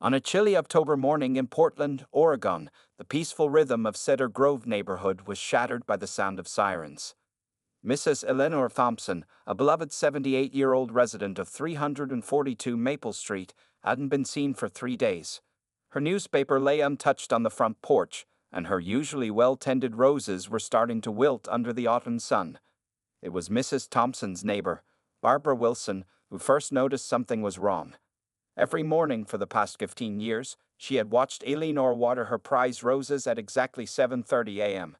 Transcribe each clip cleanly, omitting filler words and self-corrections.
On a chilly October morning in Portland, Oregon, the peaceful rhythm of Cedar Grove neighborhood was shattered by the sound of sirens. Mrs. Eleanor Thompson, a beloved 78-year-old resident of 342 Maple Street, hadn't been seen for 3 days. Her newspaper lay untouched on the front porch, and her usually well-tended roses were starting to wilt under the autumn sun. It was Mrs. Thompson's neighbor, Barbara Wilson, who first noticed something was wrong. Every morning for the past 15 years, she had watched Eleanor water her prized roses at exactly 7:30 a.m.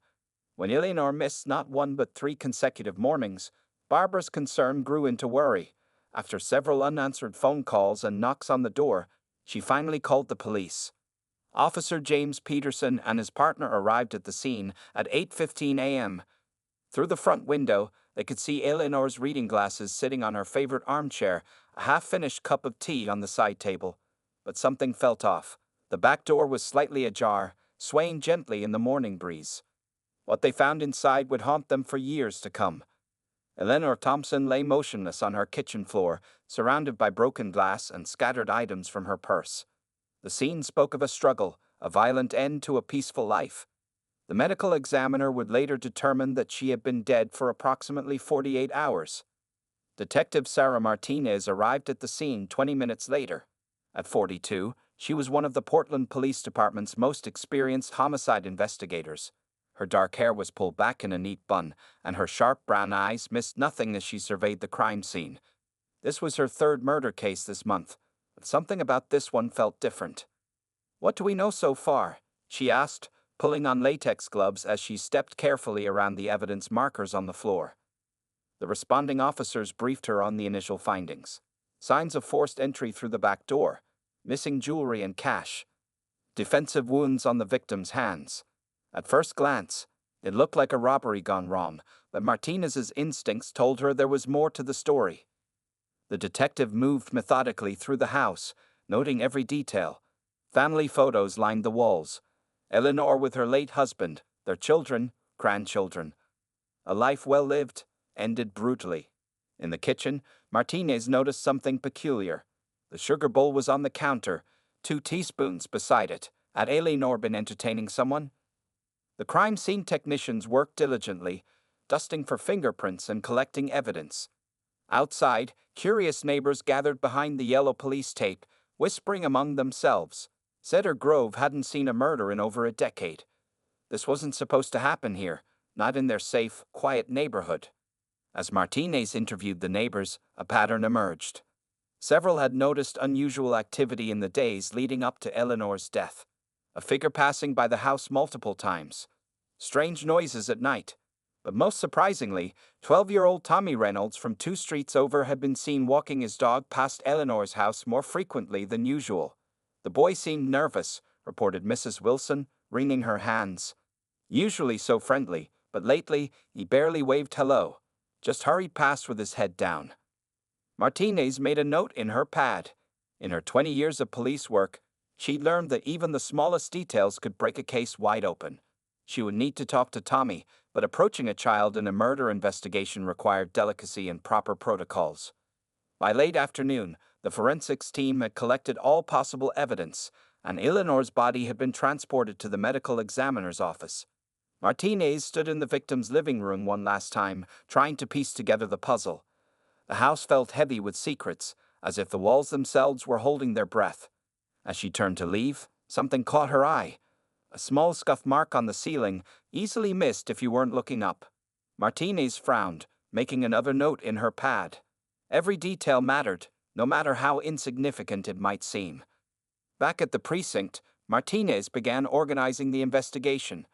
When Eleanor missed not one but 3 consecutive mornings, Barbara's concern grew into worry. After several unanswered phone calls and knocks on the door, she finally called the police. Officer James Peterson and his partner arrived at the scene at 8:15 a.m. Through the front window, they could see Eleanor's reading glasses sitting on her favorite armchair, a half-finished cup of tea on the side table. But something felt off. The back door was slightly ajar, swaying gently in the morning breeze. What they found inside would haunt them for years to come. Eleanor Thompson lay motionless on her kitchen floor, surrounded by broken glass and scattered items from her purse. The scene spoke of a struggle, a violent end to a peaceful life. The medical examiner would later determine that she had been dead for approximately 48 hours. Detective Sarah Martinez arrived at the scene 20 minutes later. At 42, she was one of the Portland Police Department's most experienced homicide investigators. Her dark hair was pulled back in a neat bun, and her sharp brown eyes missed nothing as she surveyed the crime scene. This was her 3rd murder case this month, but something about this one felt different. "What do we know so far?" she asked, pulling on latex gloves as she stepped carefully around the evidence markers on the floor. The responding officers briefed her on the initial findings. Signs of forced entry through the back door, missing jewelry and cash, defensive wounds on the victim's hands. At first glance, it looked like a robbery gone wrong, but Martinez's instincts told her there was more to the story. The detective moved methodically through the house, noting every detail. Family photos lined the walls. Eleanor with her late husband, their children, grandchildren. A life well lived, ended brutally. In the kitchen, Martinez noticed something peculiar. The sugar bowl was on the counter, 2 teaspoons beside it. Had Eleanor been entertaining someone? The crime scene technicians worked diligently, dusting for fingerprints and collecting evidence. Outside, curious neighbors gathered behind the yellow police tape, whispering among themselves. Cedar Grove hadn't seen a murder in over a decade. This wasn't supposed to happen here, not in their safe, quiet neighborhood. As Martinez interviewed the neighbors, a pattern emerged. Several had noticed unusual activity in the days leading up to Eleanor's death. A figure passing by the house multiple times. Strange noises at night. But most surprisingly, 12-year-old Tommy Reynolds from 2 streets over had been seen walking his dog past Eleanor's house more frequently than usual. The boy seemed nervous, reported Mrs. Wilson, wringing her hands. Usually so friendly, but lately he barely waved hello, just hurried past with his head down. Martinez made a note in her pad. In her 20 years of police work, she'd learned that even the smallest details could break a case wide open. She would need to talk to Tommy, but approaching a child in a murder investigation required delicacy and proper protocols. By late afternoon, the forensics team had collected all possible evidence, and Eleanor's body had been transported to the medical examiner's office. Martinez stood in the victim's living room one last time, trying to piece together the puzzle. The house felt heavy with secrets, as if the walls themselves were holding their breath. As she turned to leave, something caught her eye. A small scuff mark on the ceiling, easily missed if you weren't looking up. Martinez frowned, making another note in her pad. Every detail mattered, no matter how insignificant it might seem. Back at the precinct, Martinez began organizing the investigation.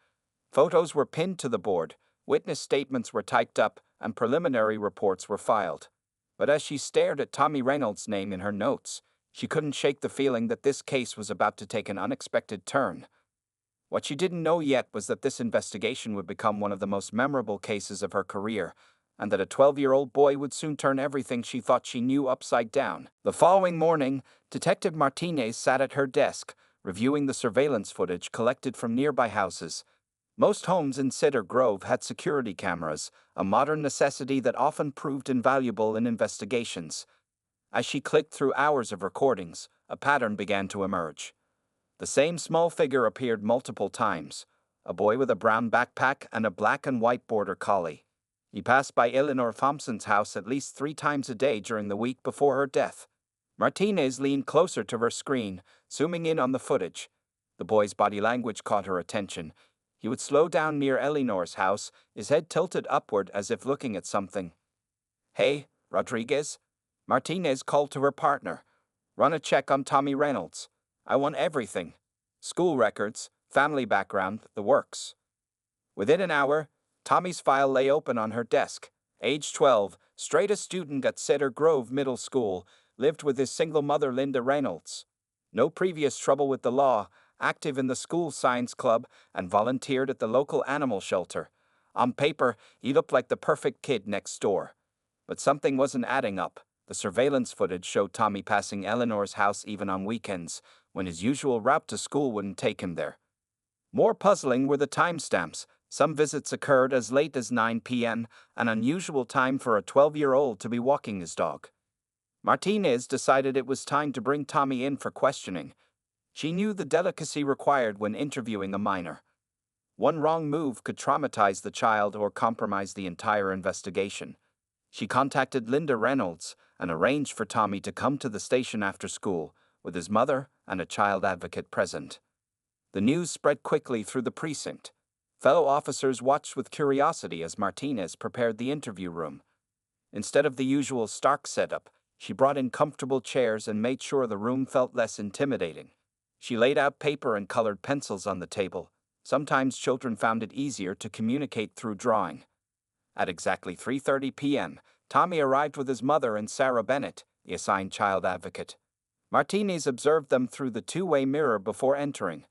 Photos were pinned to the board, witness statements were typed up, and preliminary reports were filed. But as she stared at Tommy Reynolds' name in her notes, she couldn't shake the feeling that this case was about to take an unexpected turn. What she didn't know yet was that this investigation would become one of the most memorable cases of her career, and that a 12-year-old boy would soon turn everything she thought she knew upside down. The following morning, Detective Martinez sat at her desk, reviewing the surveillance footage collected from nearby houses. Most homes in Cedar Grove had security cameras, a modern necessity that often proved invaluable in investigations. As she clicked through hours of recordings, a pattern began to emerge. The same small figure appeared multiple times, a boy with a brown backpack and a black and white border collie. He passed by Eleanor Thompson's house at least 3 times a day during the week before her death. Martinez leaned closer to her screen, zooming in on the footage. The boy's body language caught her attention. He would slow down near Eleanor's house, his head tilted upward as if looking at something. "Hey, Rodriguez," Martinez called to her partner. "Run a check on Tommy Reynolds. I want everything. School records, family background, the works." Within an hour, Tommy's file lay open on her desk. Age 12, straight-A student at Cedar Grove Middle School, lived with his single mother Linda Reynolds. No previous trouble with the law, active in the school science club, and volunteered at the local animal shelter. On paper, he looked like the perfect kid next door. But something wasn't adding up. The surveillance footage showed Tommy passing Eleanor's house even on weekends, when his usual route to school wouldn't take him there. More puzzling were the timestamps. Some visits occurred as late as 9 p.m., an unusual time for a 12-year-old to be walking his dog. Martinez decided it was time to bring Tommy in for questioning. She knew the delicacy required when interviewing a minor. One wrong move could traumatize the child or compromise the entire investigation. She contacted Linda Reynolds and arranged for Tommy to come to the station after school, with his mother and a child advocate present. The news spread quickly through the precinct. Fellow officers watched with curiosity as Martinez prepared the interview room. Instead of the usual stark setup, she brought in comfortable chairs and made sure the room felt less intimidating. She laid out paper and colored pencils on the table. Sometimes children found it easier to communicate through drawing. At exactly 3:30 p.m., Tommy arrived with his mother and Sarah Bennett, the assigned child advocate. Martinez observed them through the two-way mirror before entering.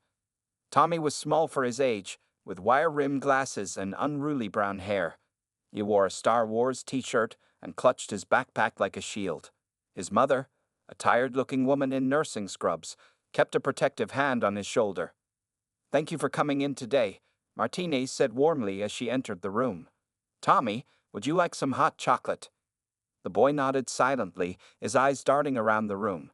Tommy was small for his age, with wire-rimmed glasses and unruly brown hair. He wore a Star Wars t-shirt and clutched his backpack like a shield. His mother, a tired-looking woman in nursing scrubs, kept a protective hand on his shoulder. "Thank you for coming in today," Martinez said warmly as she entered the room. "Tommy, would you like some hot chocolate?" The boy nodded silently, his eyes darting around the room.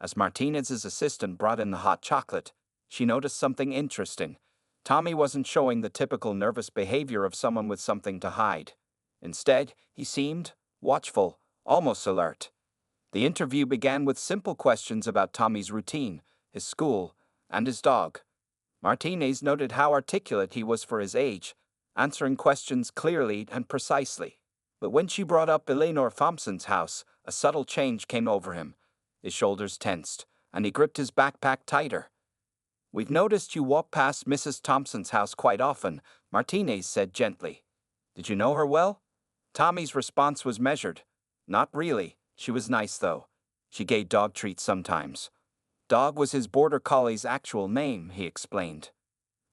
As Martinez's assistant brought in the hot chocolate, she noticed something interesting. Tommy wasn't showing the typical nervous behavior of someone with something to hide. Instead, he seemed watchful, almost alert. The interview began with simple questions about Tommy's routine, his school, and his dog. Martinez noted how articulate he was for his age, answering questions clearly and precisely. But when she brought up Eleanor Thompson's house, a subtle change came over him. His shoulders tensed, and he gripped his backpack tighter. "We've noticed you walk past Mrs. Thompson's house quite often," Martinez said gently. "Did you know her well?" Tommy's response was measured. "Not really. She was nice, though. She gave dog treats sometimes." Dog was his border collie's actual name, he explained.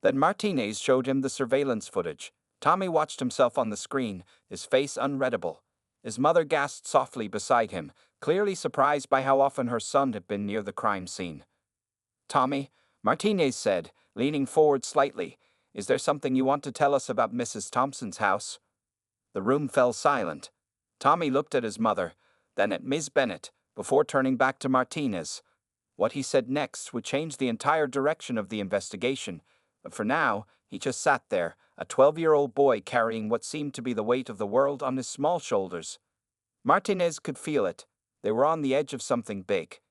Then Martinez showed him the surveillance footage. Tommy watched himself on the screen, his face unreadable. His mother gasped softly beside him, clearly surprised by how often her son had been near the crime scene. "Tommy," Martinez said, leaning forward slightly, "is there something you want to tell us about Mrs. Thompson's house?" The room fell silent. Tommy looked at his mother, then at Ms. Bennett, before turning back to Martinez. What he said next would change the entire direction of the investigation, but for now, he just sat there, a 12-year-old boy carrying what seemed to be the weight of the world on his small shoulders. Martinez could feel it. They were on the edge of something big.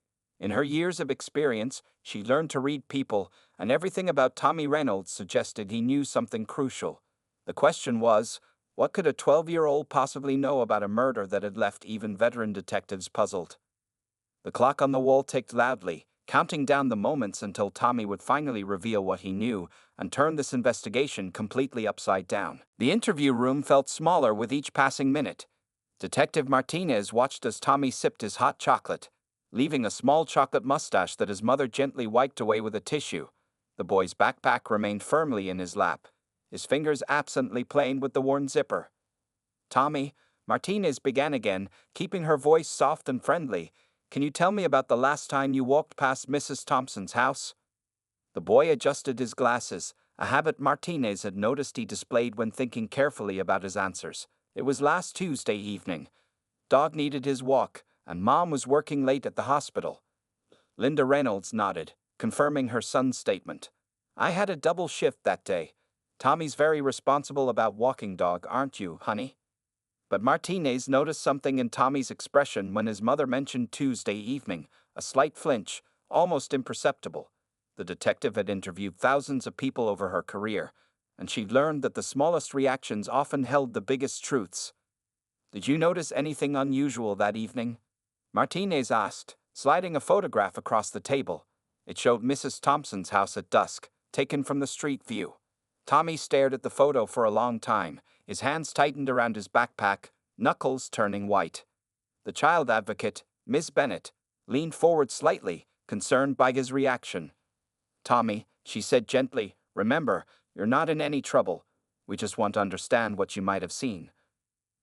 In her years of experience, she learned to read people, and everything about Tommy Reynolds suggested he knew something crucial. The question was, what could a 12-year-old possibly know about a murder that had left even veteran detectives puzzled? The clock on the wall ticked loudly, counting down the moments until Tommy would finally reveal what he knew and turn this investigation completely upside down. The interview room felt smaller with each passing minute. Detective Martinez watched as Tommy sipped his hot chocolate, leaving a small chocolate mustache that his mother gently wiped away with a tissue. The boy's backpack remained firmly in his lap, his fingers absently playing with the worn zipper. "Tommy," Martinez began again, keeping her voice soft and friendly, "can you tell me about the last time you walked past Mrs. Thompson's house?" The boy adjusted his glasses, a habit Martinez had noticed he displayed when thinking carefully about his answers. "It was last Tuesday evening. Dog needed his walk, and Mom was working late at the hospital." Linda Reynolds nodded, confirming her son's statement. I had a double shift that day. Tommy's very responsible about walking dog, aren't you, honey? But Martinez noticed something in Tommy's expression when his mother mentioned Tuesday evening, a slight flinch, almost imperceptible. The detective had interviewed thousands of people over her career, and she'd learned that the smallest reactions often held the biggest truths. Did you notice anything unusual that evening? Martinez asked, sliding a photograph across the table. It showed Mrs. Thompson's house at dusk, taken from the street view. Tommy stared at the photo for a long time, his hands tightened around his backpack, knuckles turning white. The child advocate, Miss Bennett, leaned forward slightly, concerned by his reaction. Tommy, she said gently, remember, you're not in any trouble. We just want to understand what you might have seen.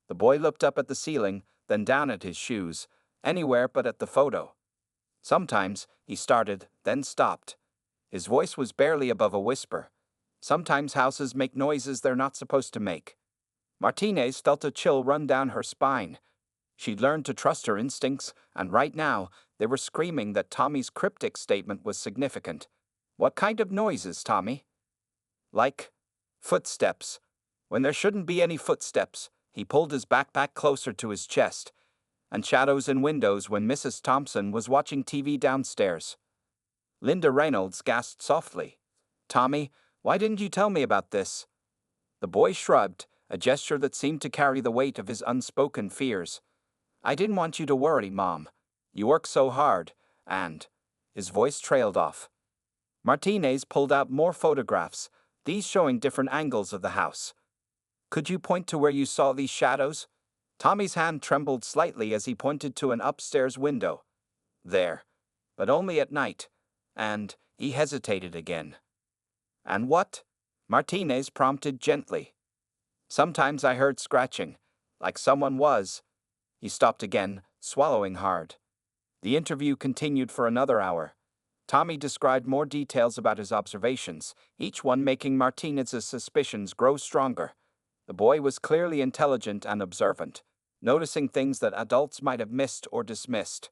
The boy looked up at the ceiling, then down at his shoes, anywhere but at the photo. Sometimes, he started, then stopped. His voice was barely above a whisper. Sometimes houses make noises they're not supposed to make. Martinez felt a chill run down her spine. She'd learned to trust her instincts, and right now, they were screaming that Tommy's cryptic statement was significant. What kind of noises, Tommy? Like footsteps. When there shouldn't be any footsteps, he pulled his backpack closer to his chest. And shadows in windows when Mrs. Thompson was watching TV downstairs. Linda Reynolds gasped softly. Tommy, why didn't you tell me about this? The boy shrugged, a gesture that seemed to carry the weight of his unspoken fears. I didn't want you to worry, Mom. You work so hard, and... His voice trailed off. Martinez pulled out more photographs, these showing different angles of the house. Could you point to where you saw these shadows? Tommy's hand trembled slightly as he pointed to an upstairs window. There. But only at night. And he hesitated again. And what? Martinez prompted gently. Sometimes I heard scratching, like someone was. He stopped again, swallowing hard. The interview continued for another hour. Tommy described more details about his observations, each one making Martinez's suspicions grow stronger. The boy was clearly intelligent and observant, noticing things that adults might have missed or dismissed.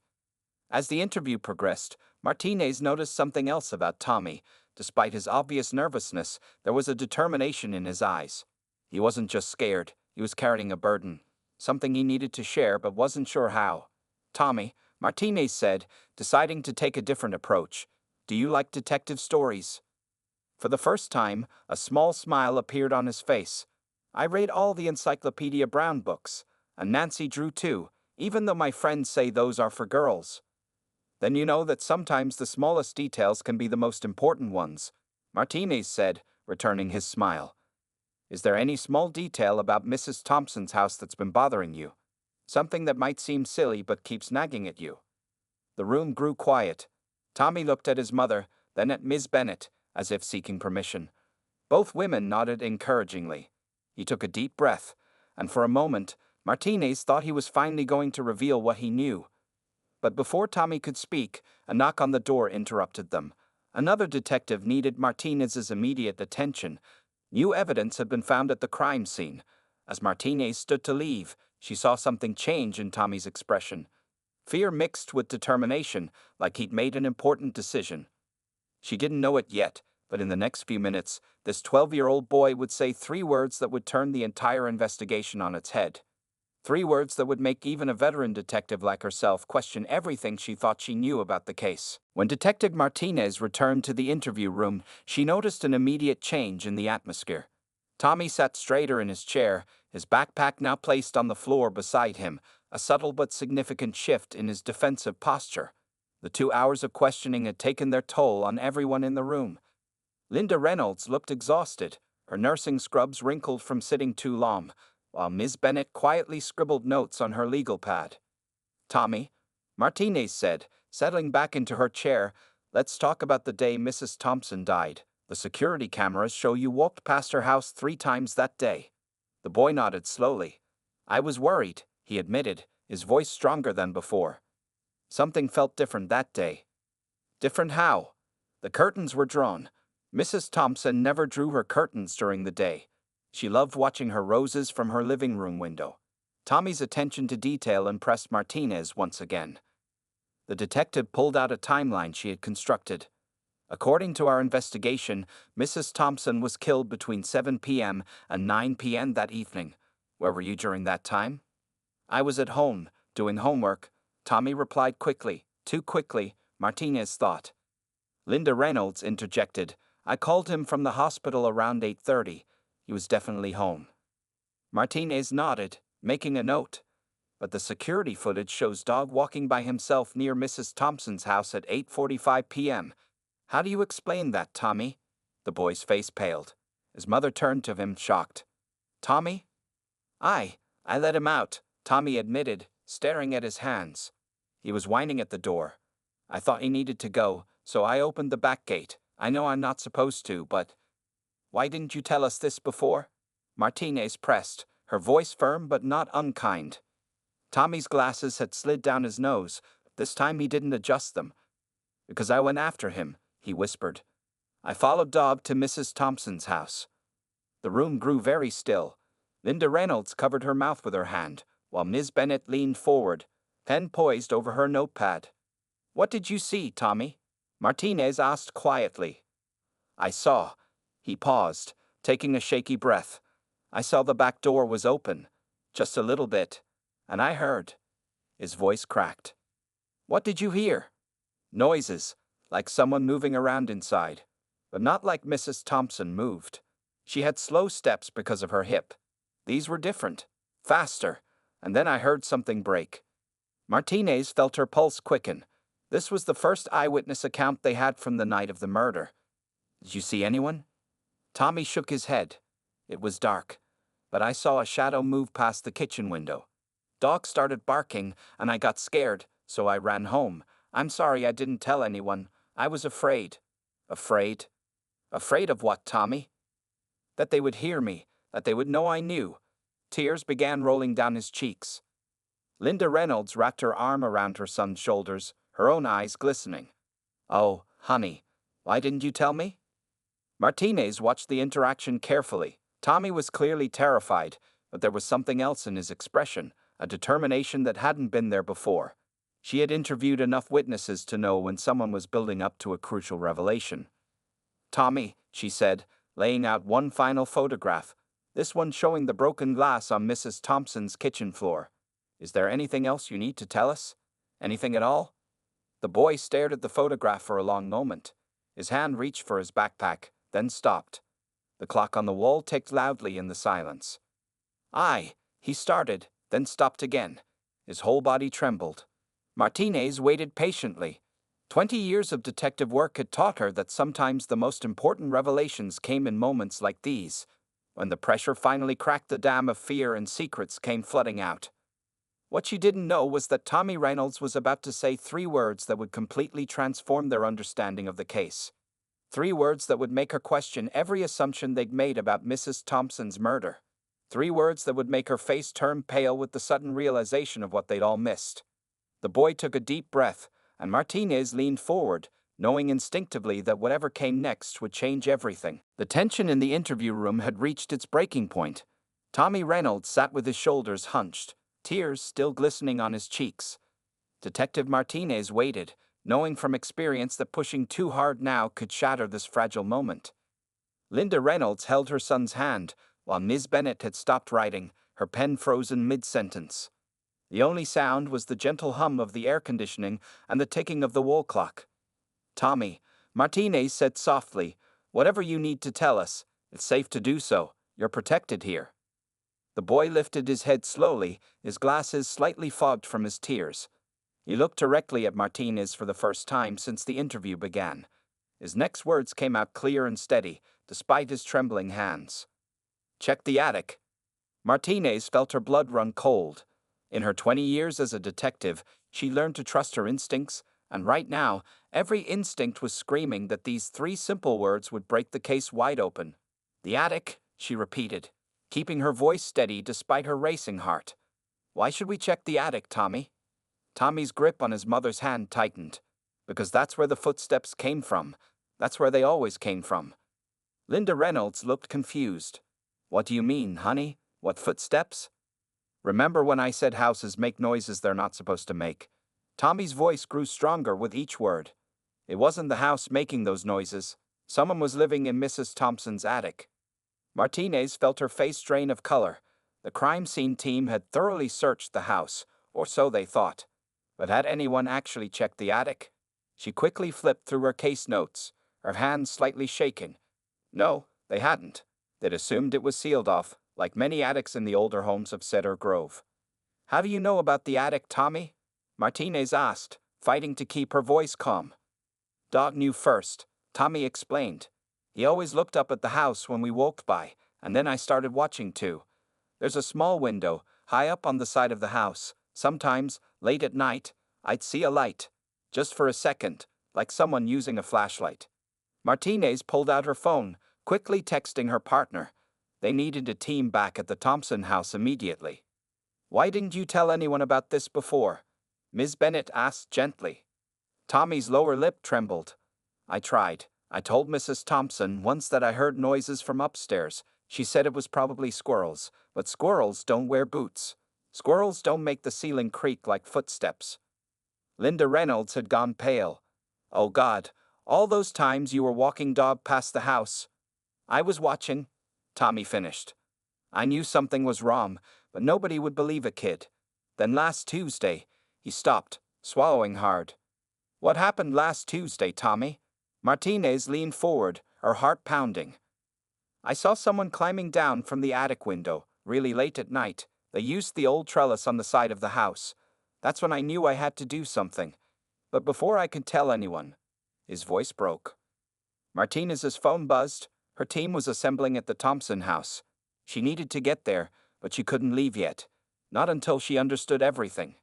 As the interview progressed, Martinez noticed something else about Tommy. Despite his obvious nervousness, there was a determination in his eyes. He wasn't just scared, he was carrying a burden, something he needed to share but wasn't sure how. Tommy, Martinez said, deciding to take a different approach. Do you like detective stories? For the first time, a small smile appeared on his face. I read all the Encyclopedia Brown books, and Nancy Drew too, even though my friends say those are for girls. Then you know that sometimes the smallest details can be the most important ones, Martinez said, returning his smile. Is there any small detail about Mrs. Thompson's house that's been bothering you? Something that might seem silly but keeps nagging at you? The room grew quiet. Tommy looked at his mother, then at Miss Bennett, as if seeking permission. Both women nodded encouragingly. He took a deep breath, and for a moment, Martinez thought he was finally going to reveal what he knew. But before Tommy could speak, a knock on the door interrupted them. Another detective needed Martinez's immediate attention. New evidence had been found at the crime scene. As Martinez stood to leave, she saw something change in Tommy's expression. Fear mixed with determination, like he'd made an important decision. She didn't know it yet, but in the next few minutes, this 12-year-old boy would say 3 words that would turn the entire investigation on its head. 3 words that would make even a veteran detective like herself question everything she thought she knew about the case. When Detective Martinez returned to the interview room, she noticed an immediate change in the atmosphere. Tommy sat straighter in his chair, his backpack now placed on the floor beside him, a subtle but significant shift in his defensive posture. The 2 hours of questioning had taken their toll on everyone in the room. Linda Reynolds looked exhausted, her nursing scrubs wrinkled from sitting too long, while Miss Bennett quietly scribbled notes on her legal pad. Tommy, Martinez said, settling back into her chair, let's talk about the day Mrs. Thompson died. The security cameras show you walked past her house 3 times that day. The boy nodded slowly. I was worried, he admitted, his voice stronger than before. Something felt different that day. Different how? The curtains were drawn. Mrs. Thompson never drew her curtains during the day. She loved watching her roses from her living room window. Tommy's attention to detail impressed Martinez once again. The detective pulled out a timeline she had constructed. According to our investigation, Mrs. Thompson was killed between 7 p.m. and 9 p.m. that evening. Where were you during that time? I was at home, doing homework, Tommy replied quickly. Too quickly, Martinez thought. Linda Reynolds interjected. I called him from the hospital around 8:30. He was definitely home. Martinez nodded, making a note. But the security footage shows Dog walking by himself near Mrs. Thompson's house at 8:45 p.m. How do you explain that, Tommy? The boy's face paled. His mother turned to him, shocked. Tommy? I let him out, Tommy admitted, staring at his hands. He was whining at the door. I thought he needed to go, so I opened the back gate. I know I'm not supposed to, but... Why didn't you tell us this before? Martinez pressed, her voice firm but not unkind. Tommy's glasses had slid down his nose. This time he didn't adjust them. Because I went after him, he whispered. I followed Dog to Mrs. Thompson's house. The room grew very still. Linda Reynolds covered her mouth with her hand, while Ms. Bennett leaned forward, pen poised over her notepad. What did you see, Tommy? Martinez asked quietly. I saw. He paused, taking a shaky breath. I saw the back door was open, just a little bit, and I heard. His voice cracked. What did you hear? Noises, like someone moving around inside, but not like Mrs. Thompson moved. She had slow steps because of her hip. These were different, faster, and then I heard something break. Martinez felt her pulse quicken. This was the first eyewitness account they had from the night of the murder. Did you see anyone? Tommy shook his head. It was dark, but I saw a shadow move past the kitchen window. Dog started barking, and I got scared, so I ran home. I'm sorry I didn't tell anyone. I was afraid. Afraid? Afraid of what, Tommy? That they would hear me, that they would know I knew. Tears began rolling down his cheeks. Linda Reynolds wrapped her arm around her son's shoulders, her own eyes glistening. Oh, honey, why didn't you tell me? Martinez watched the interaction carefully. Tommy was clearly terrified, but there was something else in his expression, a determination that hadn't been there before. She had interviewed enough witnesses to know when someone was building up to a crucial revelation. Tommy, she said, laying out one final photograph, this one showing the broken glass on Mrs. Thompson's kitchen floor. Is there anything else you need to tell us? Anything at all? The boy stared at the photograph for a long moment. His hand reached for his backpack, then stopped. The clock on the wall ticked loudly in the silence. He started, then stopped again. His whole body trembled. Martinez waited patiently. 20 years of detective work had taught her that sometimes the most important revelations came in moments like these, when the pressure finally cracked the dam of fear and secrets came flooding out. What she didn't know was that Tommy Reynolds was about to say 3 words that would completely transform their understanding of the case. 3 words that would make her question every assumption they'd made about Mrs. Thompson's murder. 3 words that would make her face turn pale with the sudden realization of what they'd all missed. The boy took a deep breath, and Martinez leaned forward, knowing instinctively that whatever came next would change everything. The tension in the interview room had reached its breaking point. Tommy Reynolds sat with his shoulders hunched, tears still glistening on his cheeks. Detective Martinez waited, knowing from experience that pushing too hard now could shatter this fragile moment. Linda Reynolds held her son's hand, while Ms. Bennett had stopped writing, her pen frozen mid-sentence. The only sound was the gentle hum of the air conditioning and the ticking of the wall clock. Tommy, Martinez said softly, whatever you need to tell us, it's safe to do so. You're protected here. The boy lifted his head slowly, his glasses slightly fogged from his tears. He looked directly at Martinez for the first time since the interview began. His next words came out clear and steady, despite his trembling hands. Check the attic. Martinez felt her blood run cold. In her 20 years as a detective, she learned to trust her instincts, and right now, every instinct was screaming that these 3 simple words would break the case wide open. The attic, she repeated, keeping her voice steady despite her racing heart. Why should we check the attic, Tommy? Tommy's grip on his mother's hand tightened. Because that's where the footsteps came from. That's where they always came from. Linda Reynolds looked confused. What do you mean, honey? What footsteps? Remember when I said houses make noises they're not supposed to make? Tommy's voice grew stronger with each word. It wasn't the house making those noises. Someone was living in Mrs. Thompson's attic. Martinez felt her face drain of color. The crime scene team had thoroughly searched the house, or so they thought. But had anyone actually checked the attic? She quickly flipped through her case notes, her hands slightly shaking. No, they hadn't. They'd assumed it was sealed off, like many attics in the older homes of Cedar Grove. "How do you know about the attic, Tommy?" Martinez asked, fighting to keep her voice calm. "Dog knew first," Tommy explained. "He always looked up at the house when we walked by, and then I started watching too. There's a small window, high up on the side of the house. Sometimes, late at night, I'd see a light. Just for a second, like someone using a flashlight." Martinez pulled out her phone, quickly texting her partner. They needed a team back at the Thompson house immediately. "Why didn't you tell anyone about this before?" Ms. Bennett asked gently. Tommy's lower lip trembled. "I tried. I told Mrs. Thompson once that I heard noises from upstairs. She said it was probably squirrels, but squirrels don't wear boots. Squirrels don't make the ceiling creak like footsteps." Linda Reynolds had gone pale. "Oh God, all those times you were walking dog past the house." "I was watching," Tommy finished. "I knew something was wrong, but nobody would believe a kid. Then last Tuesday," he stopped, swallowing hard. "What happened last Tuesday, Tommy?" Martinez leaned forward, her heart pounding. "I saw someone climbing down from the attic window, really late at night. They used the old trellis on the side of the house. That's when I knew I had to do something. But before I could tell anyone," his voice broke. Martinez's phone buzzed. Her team was assembling at the Thompson house. She needed to get there, but she couldn't leave yet. Not until she understood everything.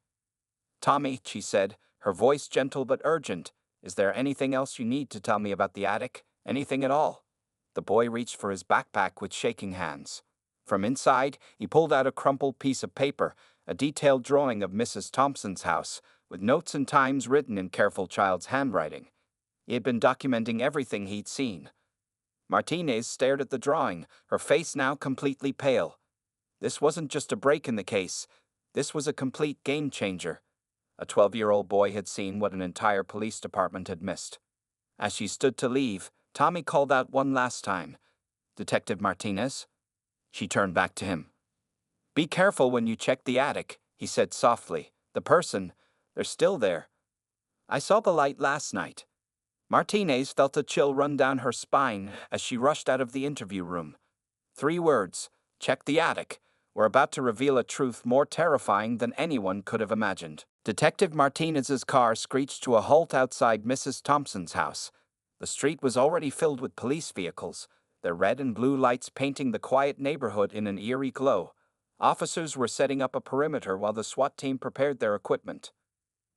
"Tommy," she said, her voice gentle but urgent, "is there anything else you need to tell me about the attic? Anything at all?" The boy reached for his backpack with shaking hands. From inside, he pulled out a crumpled piece of paper, a detailed drawing of Mrs. Thompson's house, with notes and times written in careful child's handwriting. He had been documenting everything he'd seen. Martinez stared at the drawing, her face now completely pale. This wasn't just a break in the case. This was a complete game-changer. A 12-year-old boy had seen what an entire police department had missed. As she stood to leave, Tommy called out one last time. "Detective Martinez?" She turned back to him. "Be careful when you check the attic," he said softly. "The person, they're still there. I saw the light last night." Martinez felt a chill run down her spine as she rushed out of the interview room. 3 words, "check the attic," were about to reveal a truth more terrifying than anyone could have imagined. Detective Martinez's car screeched to a halt outside Mrs. Thompson's house. The street was already filled with police vehicles, their red and blue lights painting the quiet neighborhood in an eerie glow. Officers were setting up a perimeter while the SWAT team prepared their equipment.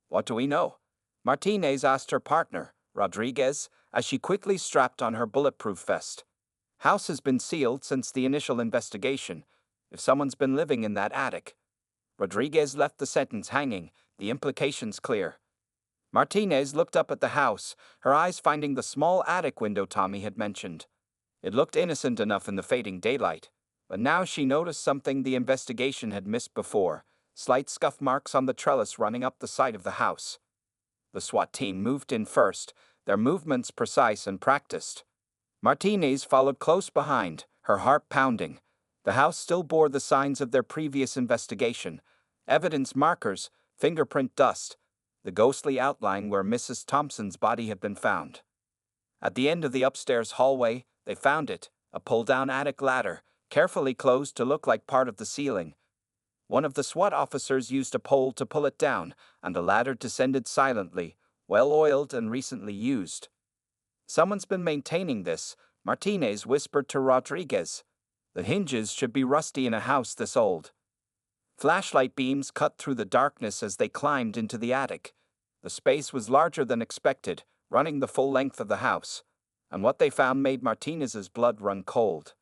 "What do we know?" Martinez asked her partner, Rodriguez, as she quickly strapped on her bulletproof vest. "House has been sealed since the initial investigation. If someone's been living in that attic." Rodriguez left the sentence hanging, the implications clear. Martinez looked up at the house, her eyes finding the small attic window Tommy had mentioned. It looked innocent enough in the fading daylight, but now she noticed something the investigation had missed before: slight scuff marks on the trellis running up the side of the house. The SWAT team moved in first, their movements precise and practiced. Martinez followed close behind, her heart pounding. The house still bore the signs of their previous investigation: evidence markers, fingerprint dust, the ghostly outline where Mrs. Thompson's body had been found. At the end of the upstairs hallway, they found it, a pull-down attic ladder, carefully closed to look like part of the ceiling. One of the SWAT officers used a pole to pull it down, and the ladder descended silently, well-oiled and recently used. "Someone's been maintaining this," Martinez whispered to Rodriguez. "The hinges should be rusty in a house this old." Flashlight beams cut through the darkness as they climbed into the attic. The space was larger than expected, running the full length of the house, and what they found made Martinez's blood run cold.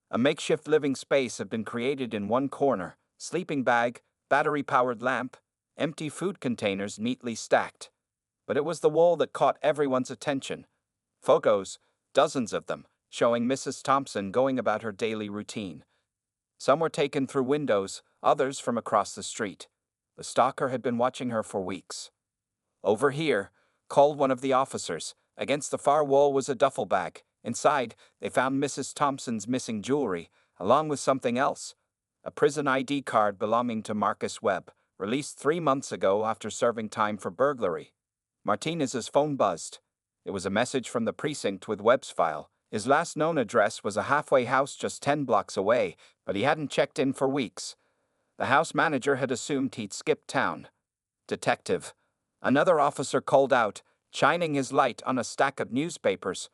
A makeshift living space had been created in one corner: sleeping bag, battery-powered lamp, empty food containers neatly stacked. But it was the wall that caught everyone's attention. Photos, dozens of them, showing Mrs. Thompson going about her daily routine. Some were taken through windows, others from across the street. The stalker had been watching her for weeks. "Over here," called one of the officers. Against the far wall was a duffel bag. Inside, they found Mrs. Thompson's missing jewelry, along with something else: a prison ID card belonging to Marcus Webb, released 3 months ago after serving time for burglary. Martinez's phone buzzed. It was a message from the precinct with Webb's file. His last known address was a halfway house just 10 blocks away, but he hadn't checked in for weeks. The house manager had assumed he'd skipped town. "Detective," another officer called out, shining his light on a stack of newspapers.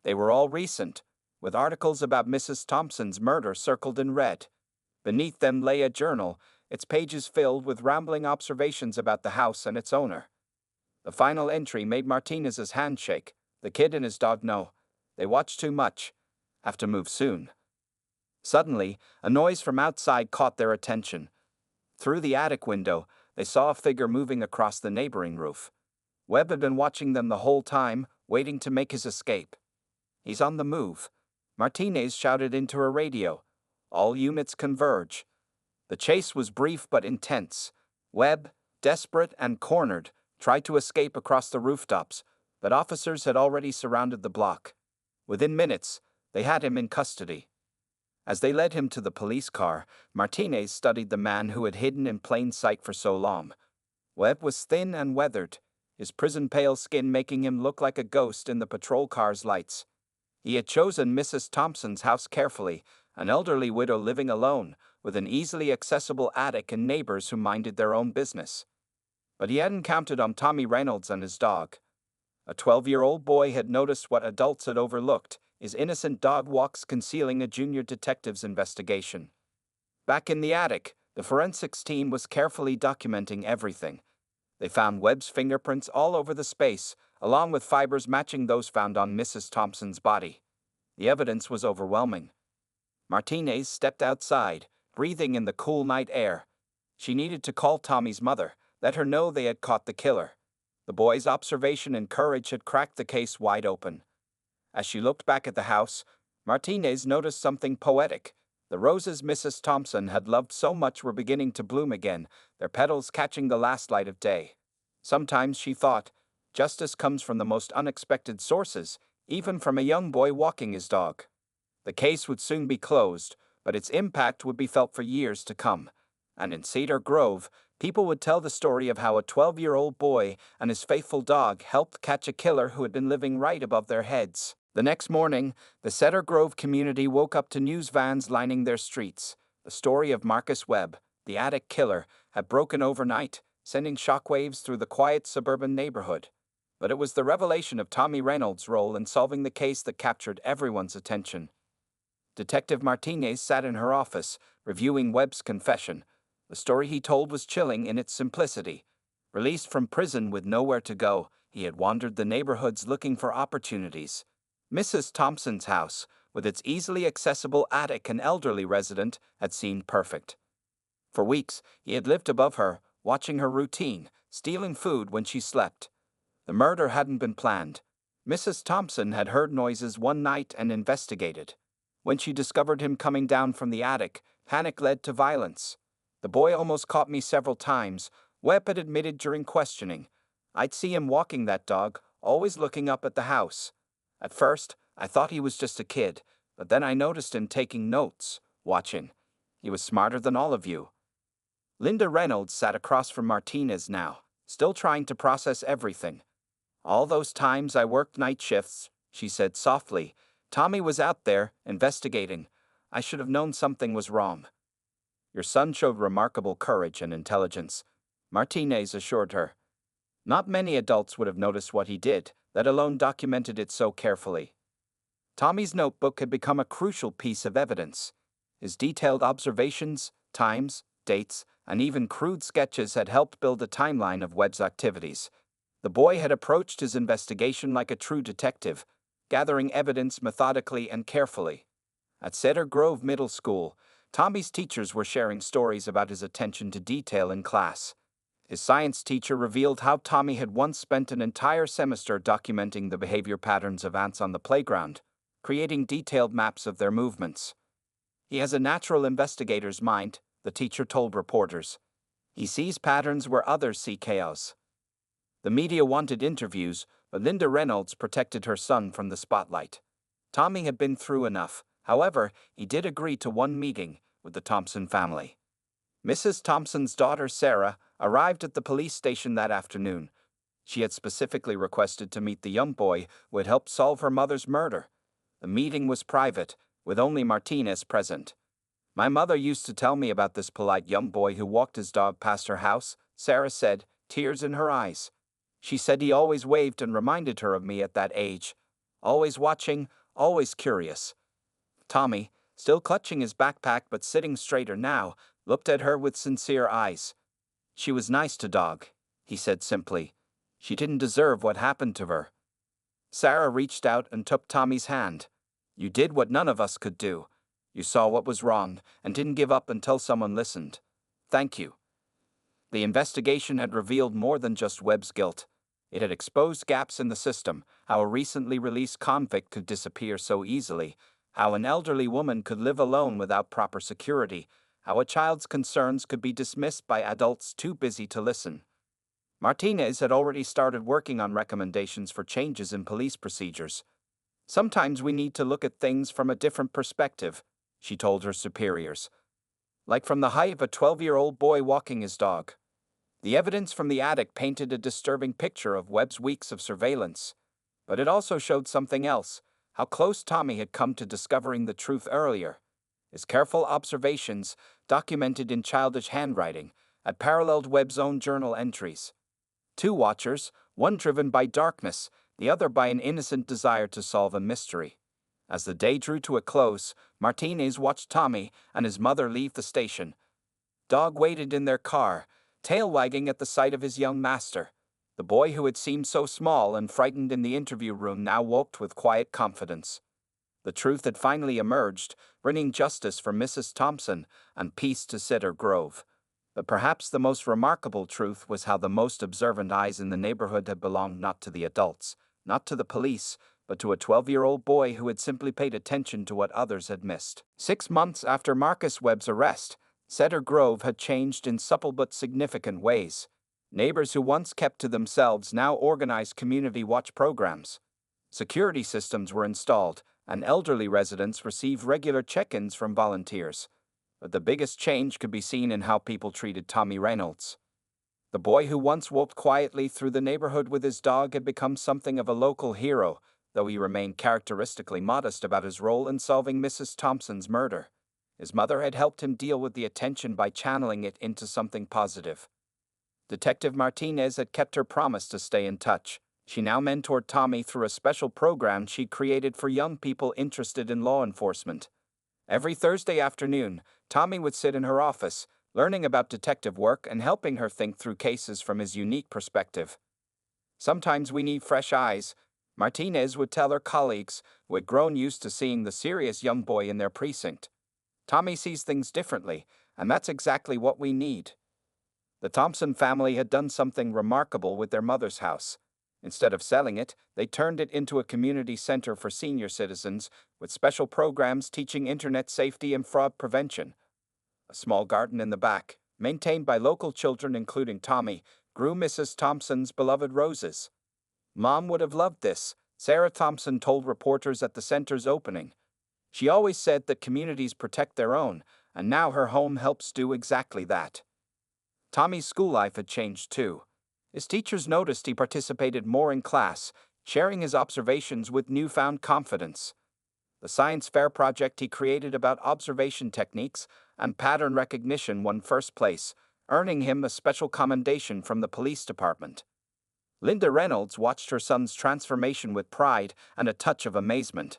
They were all recent, with articles about Mrs. Thompson's murder circled in red. Beneath them lay a journal, its pages filled with rambling observations about the house and its owner. The final entry made Martinez's hand shake. "The kid and his dog know. They watch too much. Have to move soon." Suddenly, a noise from outside caught their attention. Through the attic window, they saw a figure moving across the neighboring roof. Webb had been watching them the whole time, waiting to make his escape. "He's on the move," Martinez shouted into a radio. "All units converge." The chase was brief but intense. Webb, desperate and cornered, tried to escape across the rooftops, but officers had already surrounded the block. Within minutes, they had him in custody. As they led him to the police car, Martinez studied the man who had hidden in plain sight for so long. Webb was thin and weathered, his prison-pale skin making him look like a ghost in the patrol car's lights. He had chosen Mrs. Thompson's house carefully, an elderly widow living alone, with an easily accessible attic and neighbors who minded their own business. But he hadn't counted on Tommy Reynolds and his dog. A 12-year-old boy had noticed what adults had overlooked: his innocent dog walks concealing a junior detective's investigation. Back in the attic, the forensics team was carefully documenting everything. They found Webb's fingerprints all over the space, along with fibers matching those found on Mrs. Thompson's body. The evidence was overwhelming. Martinez stepped outside, breathing in the cool night air. She needed to call Tommy's mother, let her know they had caught the killer. The boy's observation and courage had cracked the case wide open. As she looked back at the house, Martinez noticed something poetic. The roses Mrs. Thompson had loved so much were beginning to bloom again, their petals catching the last light of day. Sometimes, she thought, justice comes from the most unexpected sources, even from a young boy walking his dog. The case would soon be closed, but its impact would be felt for years to come. And in Cedar Grove, people would tell the story of how a 12-year-old boy and his faithful dog helped catch a killer who had been living right above their heads. The next morning, the Cedar Grove community woke up to news vans lining their streets. The story of Marcus Webb, the attic killer, had broken overnight, sending shockwaves through the quiet suburban neighborhood. But it was the revelation of Tommy Reynolds' role in solving the case that captured everyone's attention. Detective Martinez sat in her office, reviewing Webb's confession. The story he told was chilling in its simplicity. Released from prison with nowhere to go, he had wandered the neighborhoods looking for opportunities. Mrs. Thompson's house, with its easily accessible attic and elderly resident, had seemed perfect. For weeks, he had lived above her, watching her routine, stealing food when she slept. The murder hadn't been planned. Mrs. Thompson had heard noises one night and investigated. When she discovered him coming down from the attic, panic led to violence. "The boy almost caught me several times," Webb had admitted during questioning. "I'd see him walking that dog, always looking up at the house. At first, I thought he was just a kid, but then I noticed him taking notes, watching. He was smarter than all of you." Linda Reynolds sat across from Martinez now, still trying to process everything. "All those times I worked night shifts," she said softly. "Tommy was out there, investigating. I should have known something was wrong." "Your son showed remarkable courage and intelligence," Martinez assured her. "Not many adults would have noticed what he did, let alone documented it so carefully." Tommy's notebook had become a crucial piece of evidence. His detailed observations, times, dates, and even crude sketches had helped build a timeline of Webb's activities. The boy had approached his investigation like a true detective, gathering evidence methodically and carefully. At Cedar Grove Middle School, Tommy's teachers were sharing stories about his attention to detail in class. His science teacher revealed how Tommy had once spent an entire semester documenting the behavior patterns of ants on the playground, creating detailed maps of their movements. "He has a natural investigator's mind," the teacher told reporters. "He sees patterns where others see chaos." The media wanted interviews, but Linda Reynolds protected her son from the spotlight. Tommy had been through enough. However, he did agree to one meeting with the Thompson family. Mrs. Thompson's daughter, Sarah, arrived at the police station that afternoon. She had specifically requested to meet the young boy who had helped solve her mother's murder. The meeting was private, with only Martinez present. "My mother used to tell me about this polite young boy who walked his dog past her house," Sarah said, tears in her eyes. "She said he always waved and reminded her of me at that age. Always watching, always curious." Tommy, still clutching his backpack but sitting straighter now, looked at her with sincere eyes. "She was nice to Dog," he said simply. "She didn't deserve what happened to her." Sarah reached out and took Tommy's hand. "You did what none of us could do. You saw what was wrong and didn't give up until someone listened. Thank you." The investigation had revealed more than just Webb's guilt. It had exposed gaps in the system, how a recently released convict could disappear so easily, how an elderly woman could live alone without proper security, how a child's concerns could be dismissed by adults too busy to listen. Martinez had already started working on recommendations for changes in police procedures. "Sometimes we need to look at things from a different perspective," she told her superiors. "Like from the height of a 12-year-old boy walking his dog." The evidence from the attic painted a disturbing picture of Webb's weeks of surveillance. But it also showed something else, how close Tommy had come to discovering the truth earlier. His careful observations, documented in childish handwriting, had paralleled Webb's own journal entries. Two watchers, one driven by darkness, the other by an innocent desire to solve a mystery. As the day drew to a close, Martinez watched Tommy and his mother leave the station. Dog waited in their car, tail wagging at the sight of his young master. The boy who had seemed so small and frightened in the interview room now walked with quiet confidence. The truth had finally emerged, bringing justice for Mrs. Thompson and peace to Cedar Grove. But perhaps the most remarkable truth was how the most observant eyes in the neighborhood had belonged not to the adults, not to the police, but to a 12-year-old boy who had simply paid attention to what others had missed. 6 months after Marcus Webb's arrest, Cedar Grove had changed in subtle but significant ways. Neighbors who once kept to themselves now organized community watch programs. Security systems were installed, and elderly residents received regular check-ins from volunteers. But the biggest change could be seen in how people treated Tommy Reynolds. The boy who once walked quietly through the neighborhood with his dog had become something of a local hero, though he remained characteristically modest about his role in solving Mrs. Thompson's murder. His mother had helped him deal with the attention by channeling it into something positive. Detective Martinez had kept her promise to stay in touch. She now mentored Tommy through a special program she'd created for young people interested in law enforcement. Every Thursday afternoon, Tommy would sit in her office, learning about detective work and helping her think through cases from his unique perspective. "Sometimes we need fresh eyes," Martinez would tell her colleagues, who had grown used to seeing the serious young boy in their precinct. "Tommy sees things differently, and that's exactly what we need." The Thompson family had done something remarkable with their mother's house. Instead of selling it, they turned it into a community center for senior citizens, with special programs teaching internet safety and fraud prevention. A small garden in the back, maintained by local children including Tommy, grew Mrs. Thompson's beloved roses. "Mom would have loved this," Sarah Thompson told reporters at the center's opening. She always said that communities protect their own, and now her home helps do exactly that. Tommy's school life had changed too. His teachers noticed he participated more in class, sharing his observations with newfound confidence. The science fair project he created about observation techniques and pattern recognition won first place, earning him a special commendation from the police department. Linda Reynolds watched her son's transformation with pride and a touch of amazement.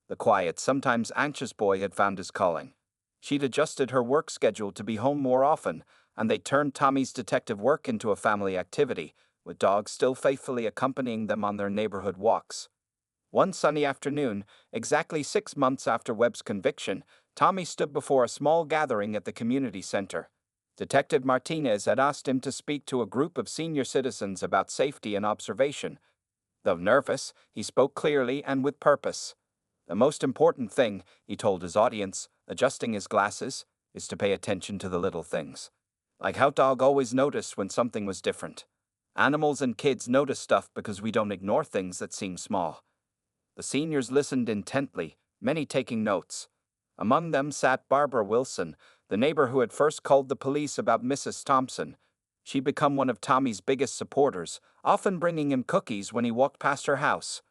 The quiet, sometimes anxious boy had found his calling. She'd adjusted her work schedule to be home more often, and they turned Tommy's detective work into a family activity, with dogs still faithfully accompanying them on their neighborhood walks. One sunny afternoon, exactly 6 months after Webb's conviction, Tommy stood before a small gathering at the community center. Detective Martinez had asked him to speak to a group of senior citizens about safety and observation. Though nervous, he spoke clearly and with purpose. "The most important thing," he told his audience, adjusting his glasses, "is to pay attention to the little things. Like how Dog always noticed when something was different. Animals and kids notice stuff because we don't ignore things that seem small. The seniors listened intently, many taking notes. Among them sat Barbara Wilson, the neighbor who had first called the police about Mrs. Thompson. She'd become one of Tommy's biggest supporters, often bringing him cookies when he walked past her house.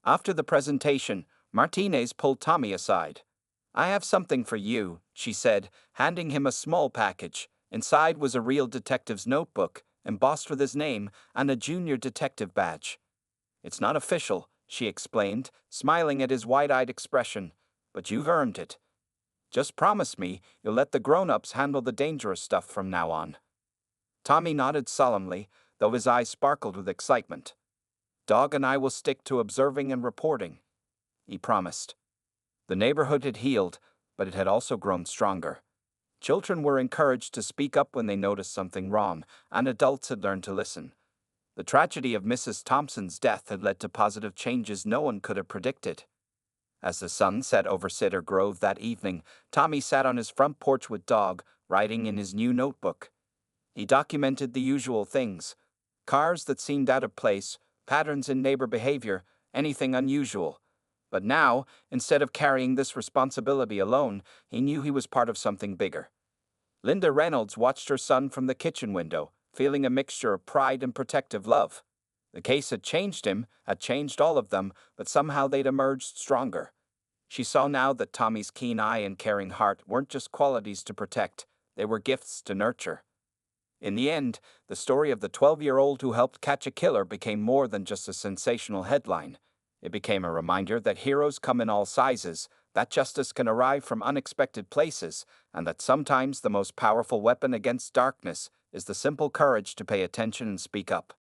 After the presentation, Martinez pulled Tommy aside. "I have something for you," she said, handing him a small package. Inside was a real detective's notebook, embossed with his name, and a junior detective badge. "It's not official," she explained, smiling at his wide-eyed expression, "but you've earned it. Just promise me you'll let the grown-ups handle the dangerous stuff from now on." Tommy nodded solemnly, though his eyes sparkled with excitement. "Dog and I will stick to observing and reporting," he promised. The neighborhood had healed, but it had also grown stronger. Children were encouraged to speak up when they noticed something wrong, and adults had learned to listen. The tragedy of Mrs. Thompson's death had led to positive changes no one could have predicted. As the sun set over Cedar Grove that evening, Tommy sat on his front porch with Dog, writing in his new notebook. He documented the usual things: cars that seemed out of place, patterns in neighbor behavior, anything unusual. But now, instead of carrying this responsibility alone, he knew he was part of something bigger. Linda Reynolds watched her son from the kitchen window, feeling a mixture of pride and protective love. The case had changed him, had changed all of them, but somehow they'd emerged stronger. She saw now that Tommy's keen eye and caring heart weren't just qualities to protect, they were gifts to nurture. In the end, the story of the 12-year-old who helped catch a killer became more than just a sensational headline. It became a reminder that heroes come in all sizes, that justice can arrive from unexpected places, and that sometimes the most powerful weapon against darkness is the simple courage to pay attention and speak up.